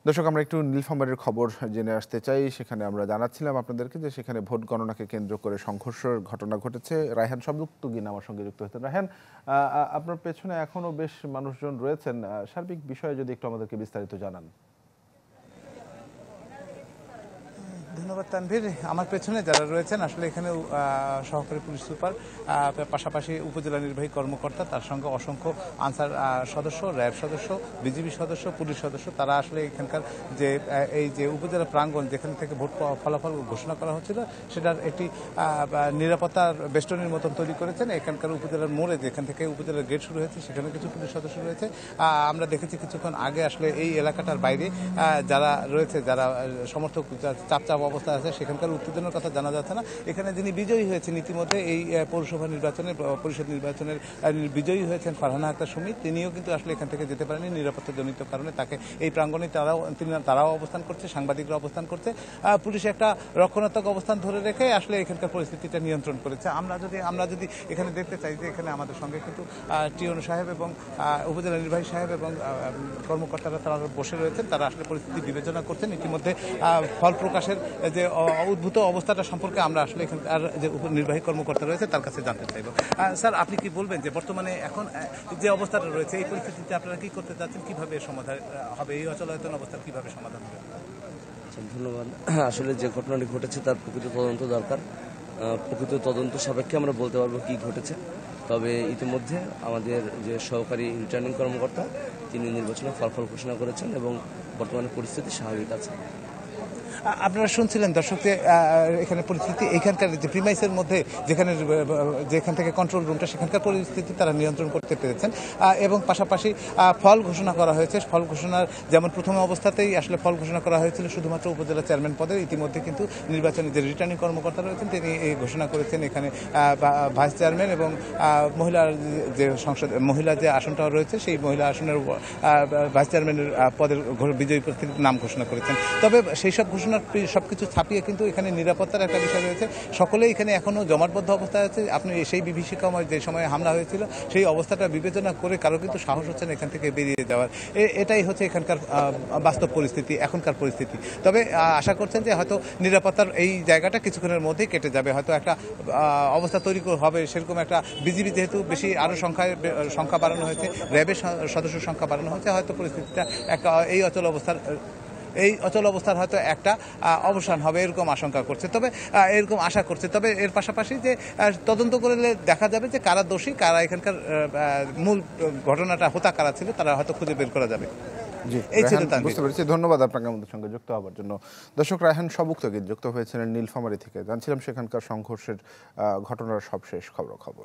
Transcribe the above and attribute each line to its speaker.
Speaker 1: দর্শক, আমরা একটু নীলফামারীর খবর জেনে আসতে চাই। সেখানে আমরা জানাচ্ছিলাম আপনাদেরকে যে সেখানে ভোট গণনাকে কেন্দ্র করে সংঘর্ষের ঘটনা ঘটেছে। রায়হান শবুক্তগিন আমার সঙ্গে যুক্ত হতেন। রায়হান, আপনার পেছনে এখনো বেশ মানুষজন রয়েছেন, সার্বিক বিষয়ে যদি একটু আমাদেরকে বিস্তারিত জানান।
Speaker 2: ধন্যবাদ তানভীর। আমার পেছনে যারা রয়েছেন আসলে এখানে সহকারী পুলিশ সুপার, পাশাপাশি উপজেলা নির্বাহী কর্মকর্তা, তার সঙ্গে অসংখ্য আনসার সদস্য, র্যাব সদস্য, বিজিবি সদস্য, পুলিশ সদস্য, তারা আসলে এখানকার যে এই যে উপজেলা প্রাঙ্গণ যেখান থেকে ভোট ফলাফল ঘোষণা করা হচ্ছিল সেটার একটি নিরাপত্তার বেষ্টনীর মতন তৈরি করেছেন। এখানকার উপজেলার মোড়ে যেখান থেকে উপজেলার গেট শুরু হয়েছে সেখানে কিছু পুলিশ সদস্য রয়েছে। আমরা দেখেছি কিছুক্ষণ আগে আসলে এই এলাকাটার বাইরে যারা রয়েছে, যারা সমর্থক চাপ অবস্থা আছে, সেখানকার উত্তেজনার কথা জানা যাচ্ছে না। এখানে যিনি বিজয়ী হয়েছেন ইতিমধ্যে এই পৌরসভা নির্বাচনে, পরিষদ নির্বাচনের বিজয়ী হয়েছেন ফারহানা আক্তার সুমি, তিনিও কিন্তু আসলে এখান থেকে যেতে পারেনি নিরাপত্তাজনিত কারণে। তাকে এই প্রাঙ্গণে তারাও অবস্থান করছে, সাংবাদিকরা অবস্থান করছে। পুলিশ একটা রক্ষণাত্মক অবস্থান ধরে রেখে আসলে এখানকার পরিস্থিতিটা নিয়ন্ত্রণ করেছে। আমরা যদি এখানে দেখতে চাই যে এখানে আমাদের সঙ্গে কিন্তু টিওন সাহেব এবং উপজেলা নির্বাহী সাহেব এবং কর্মকর্তারা তারা বসে রয়েছেন, তারা আসলে পরিস্থিতি বিবেচনা করছেন। ইতিমধ্যে ফল প্রকাশের যে উদ্ভূত অবস্থাটা সম্পর্কে আমরা আসলে এখানকার যে নির্বাহী কর্মকর্তা রয়েছে তার কাছে জানতে চাইব। স্যার, আপনি কি বলবেন যে বর্তমানে এখন যে অবস্থাটা রয়েছে এই পরিস্থিতিতে আপনারা কি করতে চাচ্ছেন, কিভাবে সমাধান হবে, এই অচলায়তন অবস্থার কিভাবে সমাধান হবে?
Speaker 3: ধন্যবাদ। আসলে যে ঘটনাটি ঘটেছে তার প্রকৃত তদন্ত দরকার। প্রকৃত তদন্ত সাপেক্ষে আমরা বলতে পারবো কি ঘটেছে। তবে ইতিমধ্যে আমাদের যে সহকারী রিটার্নিং কর্মকর্তা তিনি নির্বাচনের ফলাফল ঘোষণা করেছেন এবং বর্তমানে পরিস্থিতি স্বাভাবিক আছে।
Speaker 2: আপনারা শুনছিলেন দর্শক যে এখানে পরিস্থিতি এখানকার যে প্রিমাইসের মধ্যে যেখান থেকে কন্ট্রোল রুমটা, সেখানকার পরিস্থিতি তারা নিয়ন্ত্রণ করতে পেরেছেন এবং পাশাপাশি ফল ঘোষণা করা হয়েছে। ফল ঘোষণার যেমন প্রথম অবস্থাতেই আসলে ফল ঘোষণা করা হয়েছিল শুধুমাত্র উপজেলা চেয়ারম্যান পদে, ইতিমধ্যে কিন্তু নির্বাচনে যে রিটার্নিং কর্মকর্তা রয়েছেন তিনি এই ঘোষণা করেছেন এখানে ভাইস চেয়ারম্যান এবং মহিলা যে আসনটা রয়েছে সেই মহিলা আসনের ভাইস চেয়ারম্যানের পদের বিজয়ী প্রার্থীর নাম ঘোষণা করেছেন। তবে সেই সব ঘোষণা সবকিছু ছাপিয়ে কিন্তু এখানে নিরাপত্তার একটা বিষয় রয়েছে। সকলেই এখানে এখনো জমাটবদ্ধ অবস্থায় আছে। আপনি সেই বিভীষিকাময় যে সময় হামলা হয়েছিল সেই অবস্থাটা বিবেচনা করে কারো কিন্তু সাহস হচ্ছে না এখান থেকে বেরিয়ে যাওয়ার। এটাই হচ্ছে এখানকার বাস্তব পরিস্থিতি, এখনকার পরিস্থিতি। তবে আশা করছেন যে হয়তো নিরাপত্তার এই জায়গাটা কিছুক্ষণের মধ্যেই কেটে যাবে, হয়তো একটা অবস্থা তৈরি হবে। সেরকম একটা বিজিবি যেহেতু বেশি আরও সংখ্যা বাড়ানো হয়েছে, র্যাবের সদস্য সংখ্যা বাড়ানো হয়েছে, হয়তো পরিস্থিতিটা একটা এই অচল অবস্থার হয়তো একটা অবসান হবে এরকম আশঙ্কা করছে, তবে এরকম আশা করছে। তবে এর পাশাপাশি যে তদন্ত করলে দেখা যাবে যে কারা দোষী, কারা এখানকার মূল ঘটনাটা হোতা কারা ছিল, তারা হয়তো খুঁজে বের করা যাবে।
Speaker 1: বুঝতে পেরেছি। ধন্যবাদ আপনাকে আমাদের সঙ্গে যুক্ত হওয়ার জন্য। দর্শক, রায়হান শবুক্তগিন যুক্ত হয়েছিলেন নীলফামারী থেকে। জানছিলাম সেখানকার সংঘর্ষের ঘটনার সবশেষ খবর।